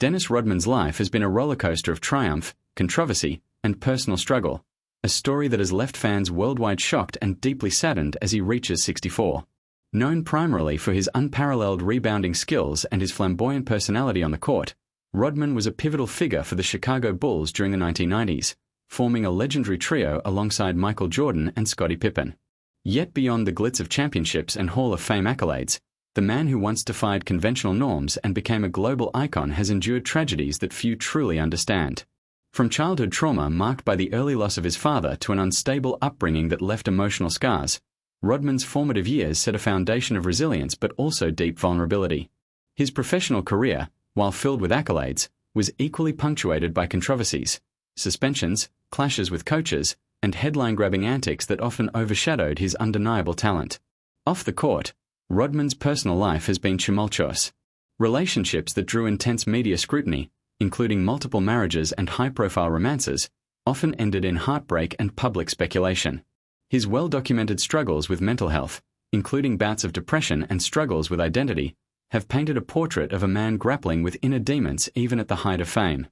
Dennis Rodman's life has been a rollercoaster of triumph, controversy, and personal struggle, a story that has left fans worldwide shocked and deeply saddened as he reaches 64. Known primarily for his unparalleled rebounding skills and his flamboyant personality on the court, Rodman was a pivotal figure for the Chicago Bulls during the 1990s, forming a legendary trio alongside Michael Jordan and Scottie Pippen. Yet beyond the glitz of championships and Hall of Fame accolades, the man who once defied conventional norms and became a global icon has endured tragedies that few truly understand. From childhood trauma marked by the early loss of his father to an unstable upbringing that left emotional scars, Rodman's formative years set a foundation of resilience but also deep vulnerability. His professional career, while filled with accolades, was equally punctuated by controversies, suspensions, clashes with coaches, and headline-grabbing antics that often overshadowed his undeniable talent. Off the court, Rodman's personal life has been tumultuous. Relationships that drew intense media scrutiny, including multiple marriages and high-profile romances, often ended in heartbreak and public speculation. His well-documented struggles with mental health, including bouts of depression and struggles with identity, have painted a portrait of a man grappling with inner demons even at the height of fame.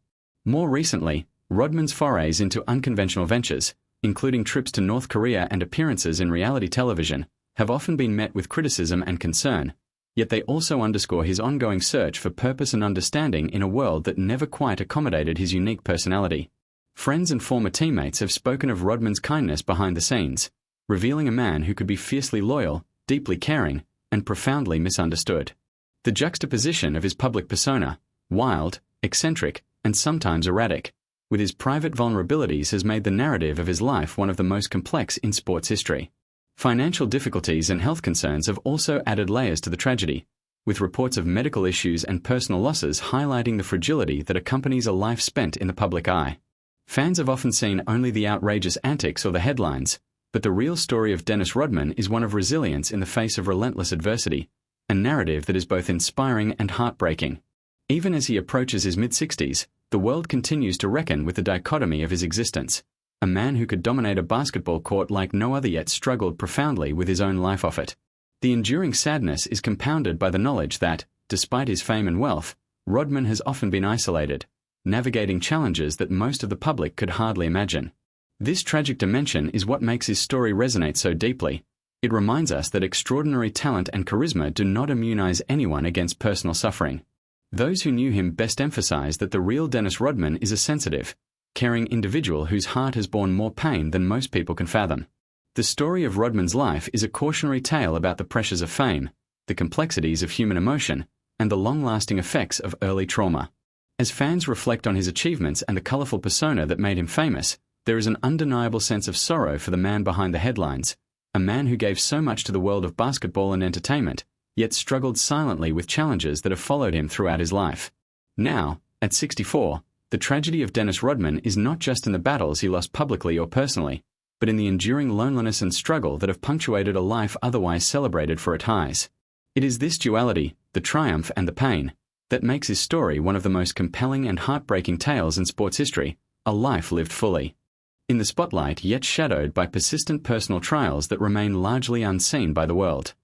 More recently, Rodman's forays into unconventional ventures, including trips to North Korea and appearances in reality television, have often been met with criticism and concern, yet they also underscore his ongoing search for purpose and understanding in a world that never quite accommodated his unique personality. Friends and former teammates have spoken of Rodman's kindness behind the scenes, revealing a man who could be fiercely loyal, deeply caring, and profoundly misunderstood. The juxtaposition of his public persona, wild, eccentric, and sometimes erratic, with his private vulnerabilities has made the narrative of his life one of the most complex in sports history. Financial difficulties and health concerns have also added layers to the tragedy, with reports of medical issues and personal losses highlighting the fragility that accompanies a life spent in the public eye. Fans have often seen only the outrageous antics or the headlines, but the real story of Dennis Rodman is one of resilience in the face of relentless adversity, a narrative that is both inspiring and heartbreaking. Even as he approaches his mid-60s, the world continues to reckon with the dichotomy of his existence. A man who could dominate a basketball court like no other yet struggled profoundly with his own life off it. The enduring sadness is compounded by the knowledge that, despite his fame and wealth, Rodman has often been isolated, navigating challenges that most of the public could hardly imagine. This tragic dimension is what makes his story resonate so deeply. It reminds us that extraordinary talent and charisma do not immunize anyone against personal suffering. Those who knew him best emphasize that the real Dennis Rodman is a sensitive, caring individual whose heart has borne more pain than most people can fathom. The story of Rodman's life is a cautionary tale about the pressures of fame, the complexities of human emotion, and the long-lasting effects of early trauma. As fans reflect on his achievements and the colorful persona that made him famous, there is an undeniable sense of sorrow for the man behind the headlines, a man who gave so much to the world of basketball and entertainment, yet struggled silently with challenges that have followed him throughout his life. Now, at 64, the tragedy of Dennis Rodman is not just in the battles he lost publicly or personally, but in the enduring loneliness and struggle that have punctuated a life otherwise celebrated for its highs. It is this duality, the triumph and the pain, that makes his story one of the most compelling and heartbreaking tales in sports history, a life lived fully. In the spotlight yet shadowed by persistent personal trials that remain largely unseen by the world.